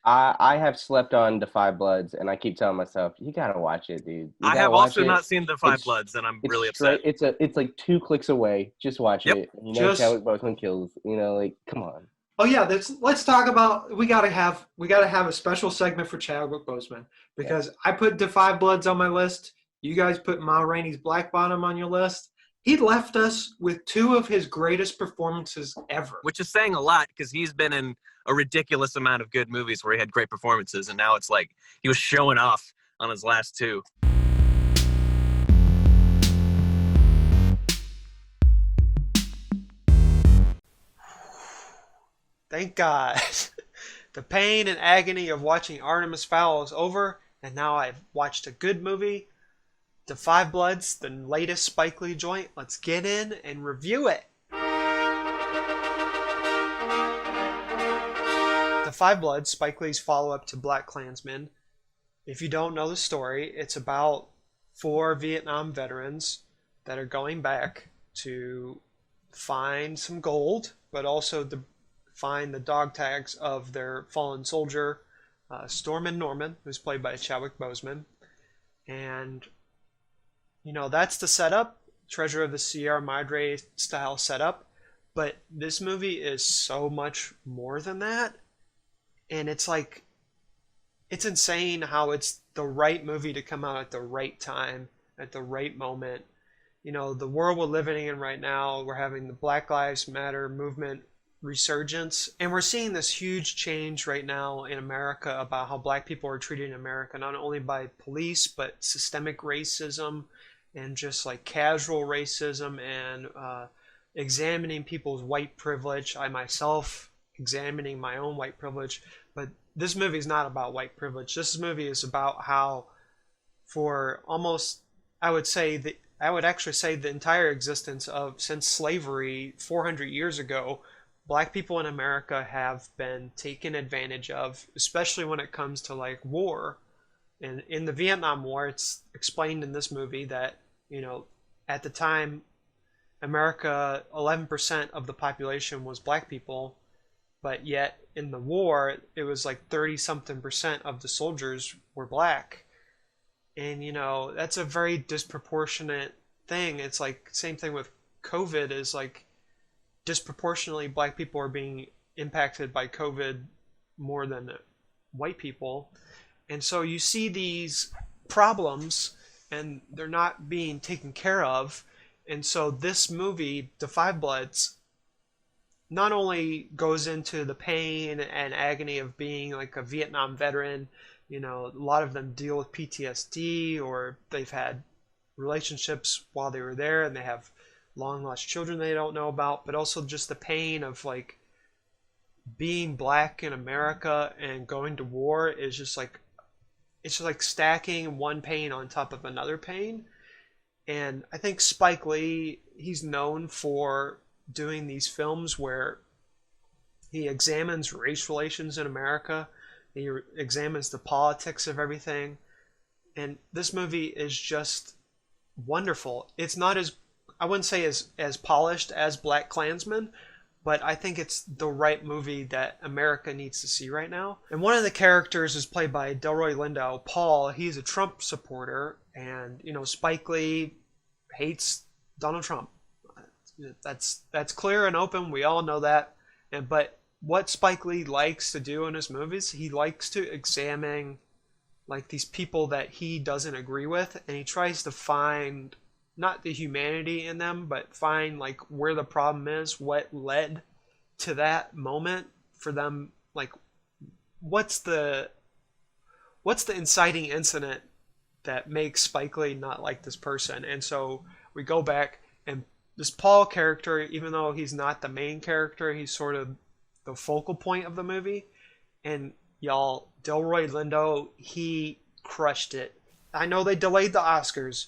I have slept on The Five Bloods, and I keep telling myself, you gotta watch it, dude. You I gotta have watch also it. not seen The Five It's Bloods, and I'm it's really upset. straight. It's like 2 clicks away. Just watch Yep. it. You know Just Chadwick Boseman kills. Like, come on. Oh yeah, let's talk about we gotta have a special segment for Chadwick Boseman Yeah. because I put the Five Bloods on my list. You guys put Ma Rainey's Black Bottom on your list. He left us with two of his greatest performances ever. Which is saying a lot because he's been in a ridiculous amount of good movies where he had great performances, and now it's like he was showing off on his last two. Thank God. The pain and agony of watching Artemis Fowl is over, and now I've watched a good movie. The Five Bloods, the latest Spike Lee joint. Let's get in and review it. The Five Bloods, Spike Lee's follow-up to Black Klansman. If you don't know the story, it's about 4 Vietnam veterans that are going back to find some gold, but also to find the dog tags of their fallen soldier, Stormin' Norman, who's played by Chadwick Boseman. And, that's the setup, Treasure of the Sierra Madre style setup. But this movie is so much more than that. And it's like, it's insane how it's the right movie to come out at the right time, at the right moment. The world we're living in right now, we're having the Black Lives Matter movement resurgence, and we're seeing this huge change right now in America about how black people are treated in America, not only by police, but systemic racism and just like casual racism and examining people's white privilege. I myself examining my own white privilege, but this movie is not about white privilege. This movie is about how for almost, I would actually say the entire existence of since slavery 400 years ago, black people in America have been taken advantage of, especially when it comes to like war. And in the Vietnam War, it's explained in this movie that, at the time, America, 11% of the population was black people, but yet in the war, it was like 30 something percent of the soldiers were black. And, that's a very disproportionate thing. It's like, same thing with COVID is like, disproportionately black people are being impacted by COVID more than white people. And so you see these problems and they're not being taken care of. And so this movie, The Five Bloods, not only goes into the pain and agony of being like a Vietnam veteran, a lot of them deal with PTSD or they've had relationships while they were there and they have long lost children they don't know about, but also just the pain of like being black in America and going to war is just like it's just like stacking one pain on top of another pain. And I think Spike Lee, he's known for doing these films where he examines race relations in America, he examines the politics of everything, and this movie is just wonderful. It's not as I wouldn't say as polished as Black Klansman, but I think it's the right movie that America needs to see right now. And one of the characters is played by Delroy Lindo. Paul, he's a Trump supporter, and Spike Lee hates Donald Trump. That's clear and open. We all know that. But what Spike Lee likes to do in his movies, he likes to examine like these people that he doesn't agree with, and he tries to find not the humanity in them, but find like where the problem is, what led to that moment for them, like what's the inciting incident that makes Spike Lee not like this person. And so we go back, and this Paul character, even though he's not the main character, he's sort of the focal point of the movie. And y'all, Delroy Lindo, he crushed it. I know they delayed the Oscars,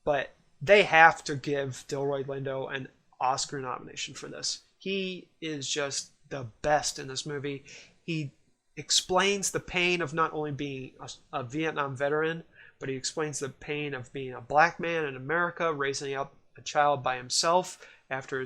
but they have to give Delroy Lindo an Oscar nomination for this. He is just the best in this movie. He explains the pain of not only being a Vietnam veteran, but he explains the pain of being a black man in America, raising up a child by himself after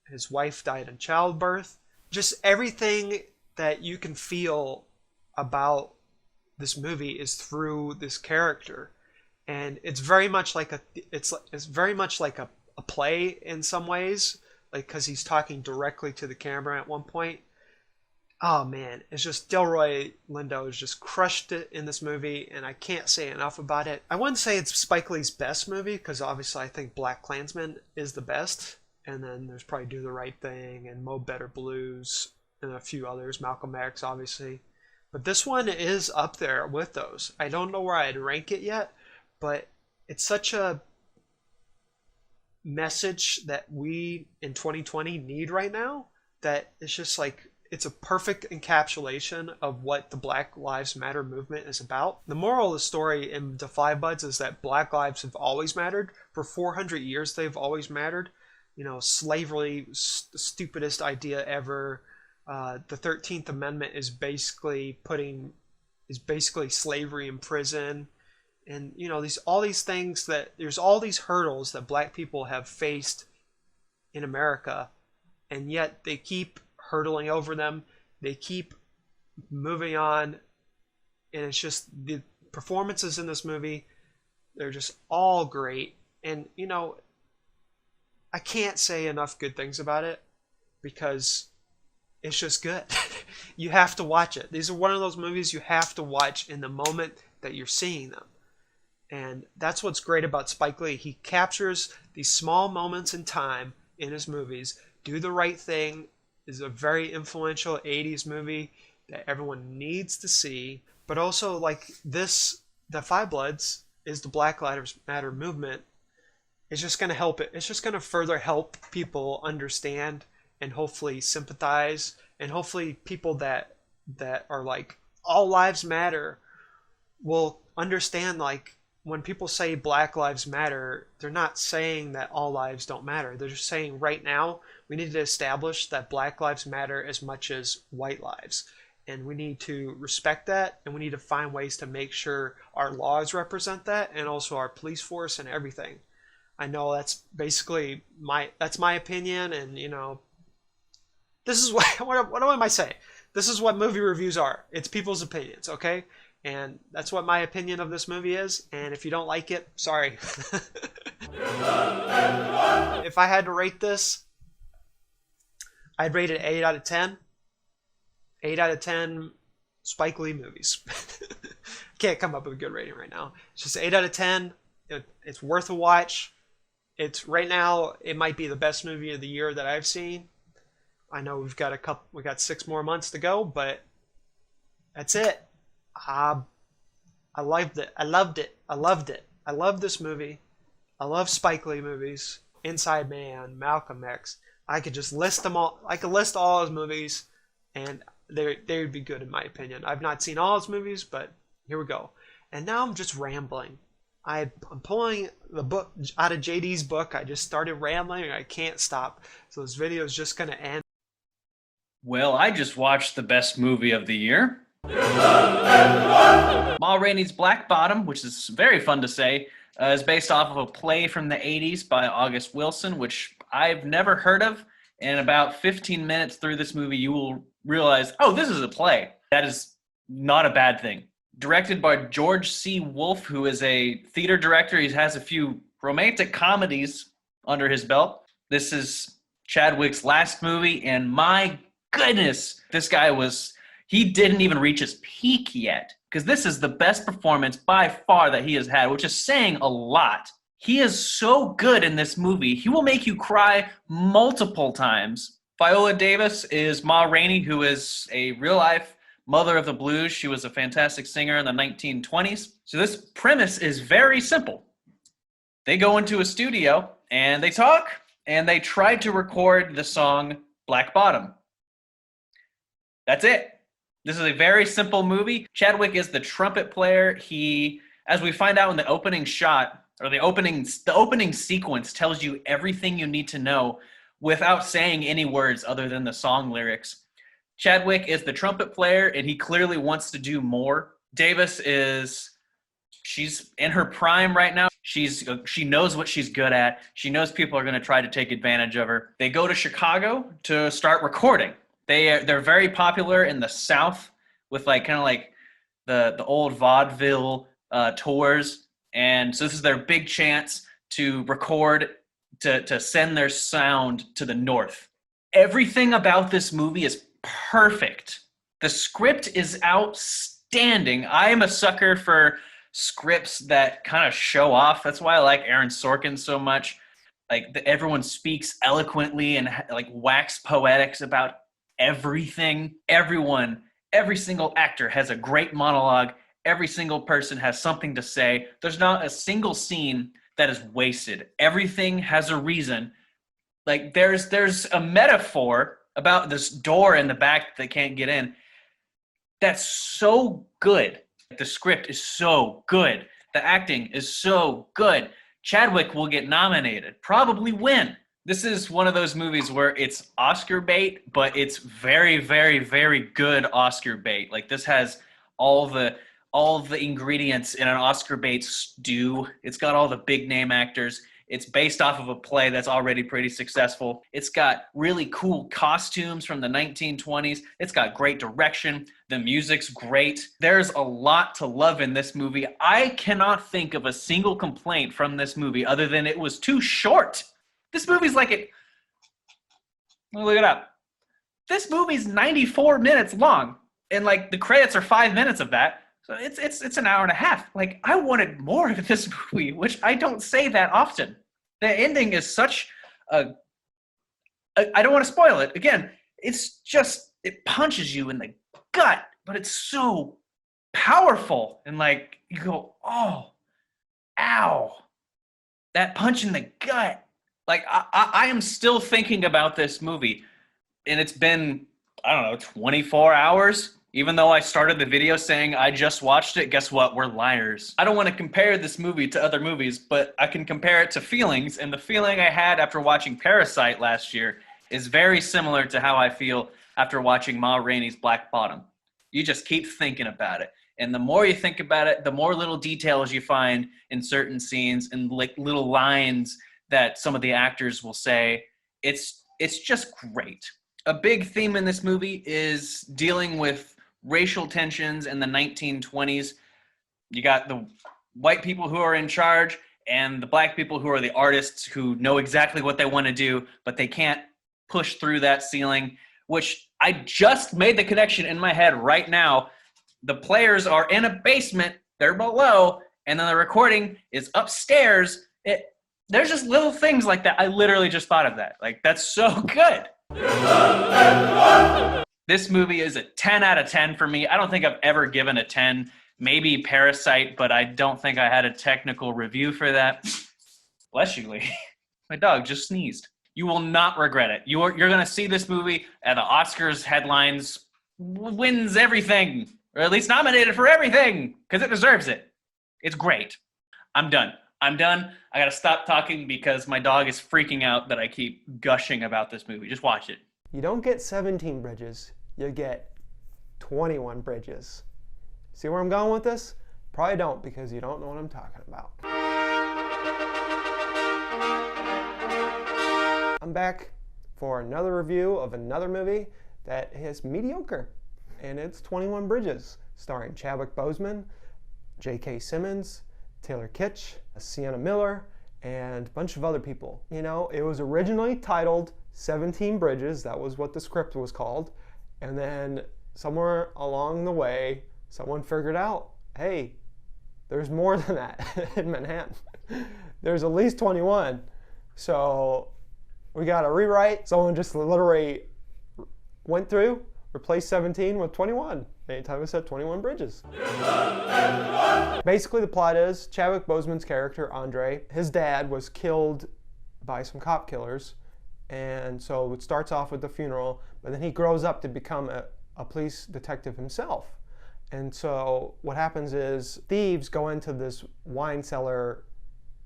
his wife died in childbirth. Just everything that you can feel about this movie is through this character, and it's very much like it's very much like a play in some ways, like because he's talking directly to the camera at one point. Oh man, it's just Delroy Lindo has just crushed it in this movie, and I can't say enough about it. I wouldn't say it's Spike Lee's best movie because obviously I think BlacKkKlansman is the best, and then there's probably Do the Right Thing and Mo Better Blues and a few others, Malcolm X obviously, but this one is up there with those. I don't know where I'd rank it yet, but it's such a message that we in 2020 need right now that it's just like it's a perfect encapsulation of what the Black Lives Matter movement is about. The moral of the story in The Five Bloods is that Black lives have always mattered. For 400 years, they've always mattered. You know, slavery, the stupidest idea ever. The 13th Amendment is basically slavery in prison. And, you know, there's all these hurdles that black people have faced in America, and yet they keep hurdling over them. They keep moving on, and it's just the performances in this movie, they're just all great. And you know, I can't say enough good things about it because it's just good. You have to watch it. These are one of those movies you have to watch in the moment that you're seeing them. And that's what's great about Spike Lee. He captures these small moments in time in his movies. Do the Right Thing is a very influential 80s movie that everyone needs to see. But also, like this, The Five Bloods is the Black Lives Matter movement. It's just going to help it. It's just going to further help people understand and hopefully sympathize. And hopefully people that are like, all lives matter, will understand, like, when people say Black Lives Matter, they're not saying that all lives don't matter. They're just saying right now we need to establish that Black lives matter as much as white lives. And we need to respect that, and we need to find ways to make sure our laws represent that, and also our police force and everything. I know that's basically my opinion, and you know, this is what am I saying? This is what movie reviews are. It's people's opinions, okay? And that's what my opinion of this movie is. And if you don't like it, sorry. If I had to rate this, I'd rate it 8 out of 10. 8 out of 10 Spike Lee movies. Can't come up with a good rating right now. It's just 8 out of 10. It's worth a watch. It's right now, it might be the best movie of the year that I've seen. I know we got 6 more months to go, but that's it. I loved it. I loved it. I loved it. I love this movie. I love Spike Lee movies. Inside Man, Malcolm X. I could just list them all. I could list all his movies, and they would be good in my opinion. I've not seen all his movies, but here we go. And now I'm just rambling. I'm pulling the book out of JD's book. I just started rambling, and I can't stop. So this video is just going to end. Well, I just watched the best movie of the year. Ma Rainey's Black Bottom, which is very fun to say, is based off of a play from the 80s by August Wilson, which I've never heard of. And about 15 minutes through this movie, you will realize, oh, this is a play. That is not a bad thing. Directed by George C. Wolfe, who is a theater director. He has a few romantic comedies under his belt. This is Chadwick's last movie, and my goodness, this guy he didn't even reach his peak yet, because this is the best performance by far that he has had, which is saying a lot. He is so good in this movie. He will make you cry multiple times. Viola Davis is Ma Rainey, who is a real-life mother of the blues. She was a fantastic singer in the 1920s. So this premise is very simple. They go into a studio, and they talk, and they try to record the song Black Bottom. That's it. This is a very simple movie. Chadwick is the trumpet player. He, as we find out in the opening shot, or the opening sequence tells you everything you need to know without saying any words other than the song lyrics. Chadwick is the trumpet player, and he clearly wants to do more. Davis she's in her prime right now. She knows what she's good at. She knows people are going to try to take advantage of her. They go to Chicago to start recording. They're very popular in the South with like kind of like the old vaudeville tours. And so this is their big chance to record, to send their sound to the North. Everything about this movie is perfect. The script is outstanding. I am a sucker for scripts that kind of show off. That's why I like Aaron Sorkin so much. Like everyone speaks eloquently and like wax poetics about everything. Every single actor has a great monologue. Every single person has something to say. There's not a single scene that is wasted. Everything has a reason. Like there's a metaphor about this door in the back that they can't get in. That's so good. The script is so good. The acting is so good. Chadwick will get nominated, probably win. This is one of those movies where it's Oscar bait, but it's very, very, very good Oscar bait. Like this has all the ingredients in an Oscar bait stew. It's got all the big name actors. It's based off of a play that's already pretty successful. It's got really cool costumes from the 1920s. It's got great direction. The music's great. There's a lot to love in this movie. I cannot think of a single complaint from this movie other than it was too short. This movie's like it. Look it up. This movie's 94 minutes long, and like the credits are 5 minutes of that. So it's an hour and a half. Like I wanted more of this movie, which I don't say that often. The ending is such a I don't want to spoil it. Again, it's just it punches you in the gut, but it's so powerful and like you go, "Oh, ow." That punch in the gut. Like I am still thinking about this movie, and it's been, I don't know, 24 hours. Even though I started the video saying I just watched it, guess what? We're liars. I don't want to compare this movie to other movies, but I can compare it to feelings, and the feeling I had after watching Parasite last year is very similar to how I feel after watching Ma Rainey's Black Bottom. You just keep thinking about it. And the more you think about it, the more little details you find in certain scenes and like little lines that some of the actors will say. It's just great. A big theme in this movie is dealing with racial tensions in the 1920s. You got the white people who are in charge and the black people who are the artists who know exactly what they want to do, but they can't push through that ceiling, which I just made the connection in my head right now. The players are in a basement, they're below, and then the recording is upstairs. There's just little things like that. I literally just thought of that. Like, that's so good. This movie is a 10 out of 10 for me. I don't think I've ever given a 10. Maybe Parasite, but I don't think I had a technical review for that. Bless you, Lee. My dog just sneezed. You will not regret it. You're going to see this movie at the Oscars headlines, wins everything, or at least nominated for everything, because it deserves it. It's great. I'm done. I got to stop talking because my dog is freaking out that I keep gushing about this movie. Just watch it. You don't get 17 bridges, you get 21 bridges. See where I'm going with this? Probably don't, because you don't know what I'm talking about. I'm back for another review of another movie that is mediocre, and it's 21 Bridges, starring Chadwick Boseman, J.K. Simmons, Taylor Kitsch, Sienna Miller, and a bunch of other people. You know, it was originally titled 17 Bridges. That was what the script was called. And then somewhere along the way, someone figured out, hey, there's more than that in Manhattan. There's at least 21. So we got to rewrite. Someone just literally went through, replaced 17 with 21. Anytime I said 21 Bridges. Basically, the plot is Chadwick Boseman's character, Andre, his dad was killed by some cop killers. And so it starts off with the funeral, but then he grows up to become a police detective himself. And so what happens is thieves go into this wine cellar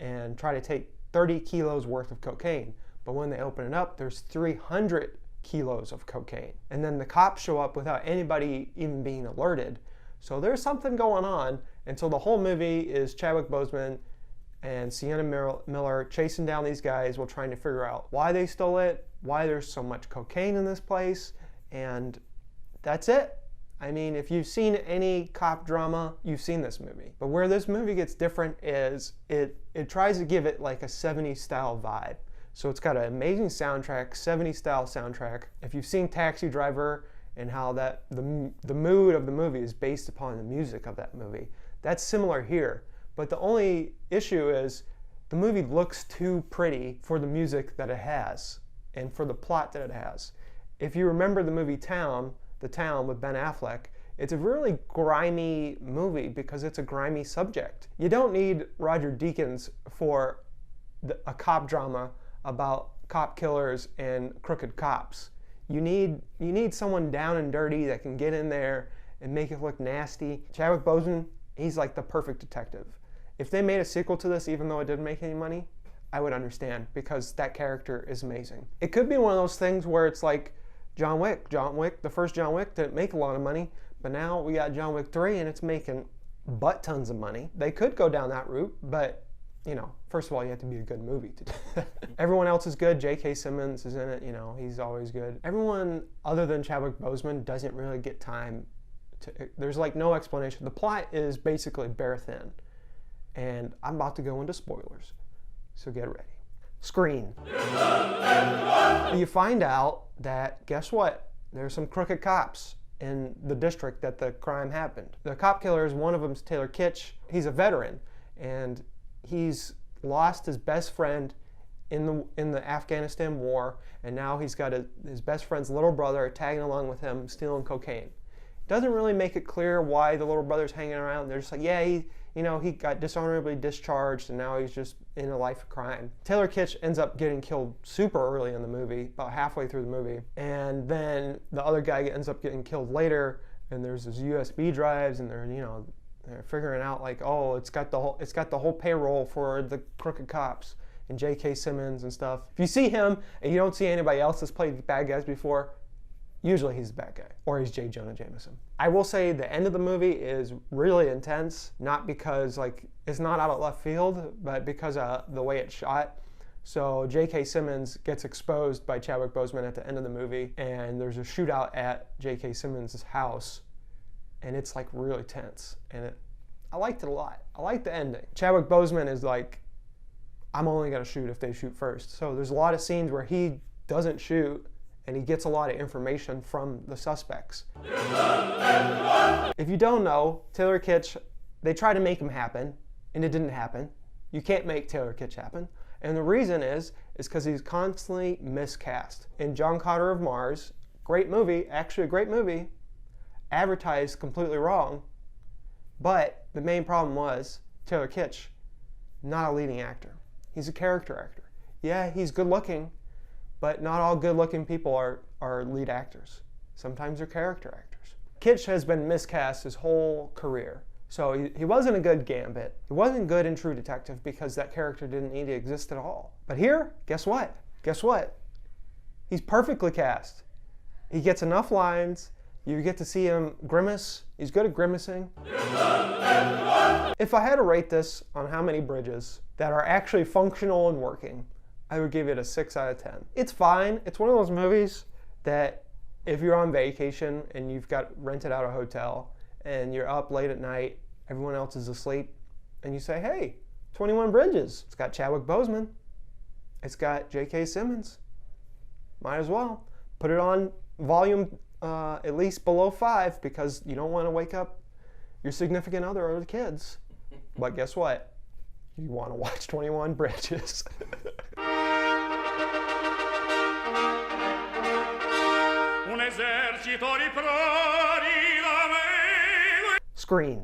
and try to take 30 kilos worth of cocaine. But when they open it up, there's 300 kilos of cocaine. And then the cops show up without anybody even being alerted. So there's something going on. And so the whole movie is Chadwick Boseman and Sienna Miller chasing down these guys while trying to figure out why they stole it, why there's so much cocaine in this place, and that's it. I mean, if you've seen any cop drama, you've seen this movie. But where this movie gets different is it tries to give it like a 70s style vibe. So it's got an amazing soundtrack, 70s style soundtrack. If you've seen Taxi Driver and how that the mood of the movie is based upon the music of that movie, that's similar here. But the only issue is the movie looks too pretty for the music that it has and for the plot that it has. If you remember the movie The Town with Ben Affleck, it's a really grimy movie because it's a grimy subject. You don't need Roger Deakins for a cop drama about cop killers and crooked cops. You need someone down and dirty that can get in there and make it look nasty. Chadwick Boseman, he's like the perfect detective. If they made a sequel to this, even though it didn't make any money, I would understand because that character is amazing. It could be one of those things where it's like John Wick, the first John Wick didn't make a lot of money, but now we got John Wick 3 and it's making butt tons of money. They could go down that route, but you know, first of all, you have to be a good movie to do that. Everyone else is good. J.K. Simmons is in it, you know, he's always good. Everyone other than Chadwick Boseman doesn't really get time to, there's like no explanation. The plot is basically bare thin. And I'm about to go into spoilers, so get ready. Screen. You find out that, guess what? There's some crooked cops in the district that the crime happened. The cop killers, one of them's Taylor Kitsch. He's a veteran, and he's lost his best friend in the Afghanistan war, and now he's got his best friend's little brother tagging along with him, stealing cocaine. Doesn't really make it clear why the little brother's hanging around. They're just like, yeah, he got dishonorably discharged and now he's just in a life of crime. Taylor Kitsch ends up getting killed super early in the movie, about halfway through the movie, and then the other guy ends up getting killed later, and there's these USB drives, and they're figuring out like, oh, it's got the whole payroll for the crooked cops and J.K. Simmons and stuff. If you see him and you don't see anybody else that's played bad guys before, usually he's the bad guy, or he's J. Jonah Jameson. I will say the end of the movie is really intense, not because like it's not out of left field, but because of the way it's shot. So J.K. Simmons gets exposed by Chadwick Boseman at the end of the movie, and there's a shootout at J.K. Simmons' house, and it's like really tense, and I liked it a lot. I liked the ending. Chadwick Boseman is like, I'm only gonna shoot if they shoot first. So there's a lot of scenes where he doesn't shoot, and he gets a lot of information from the suspects. If you don't know, Taylor Kitsch, they tried to make him happen, and it didn't happen. You can't make Taylor Kitsch happen. And the reason is because he's constantly miscast. In John Carter of Mars, great movie, actually a great movie, advertised completely wrong, but the main problem was Taylor Kitsch, not a leading actor. He's a character actor. Yeah, he's good looking, but not all good-looking people are lead actors. Sometimes they're character actors. Kitsch has been miscast his whole career. So he wasn't a good Gambit. He wasn't good in True Detective because that character didn't need to exist at all. But here, guess what? Guess what? He's perfectly cast. He gets enough lines. You get to see him grimace. He's good at grimacing. If I had to rate this on how many bridges that are actually functional and working, I would give it a 6 out of 10. It's fine. It's one of those movies that if you're on vacation and you've got rented out a hotel and you're up late at night, everyone else is asleep, and you say, hey, 21 Bridges. It's got Chadwick Boseman. It's got J.K. Simmons. Might as well. Put it on volume at least below 5 because you don't want to wake up your significant other or the kids. But guess what? You want to watch 21 Bridges. Screen.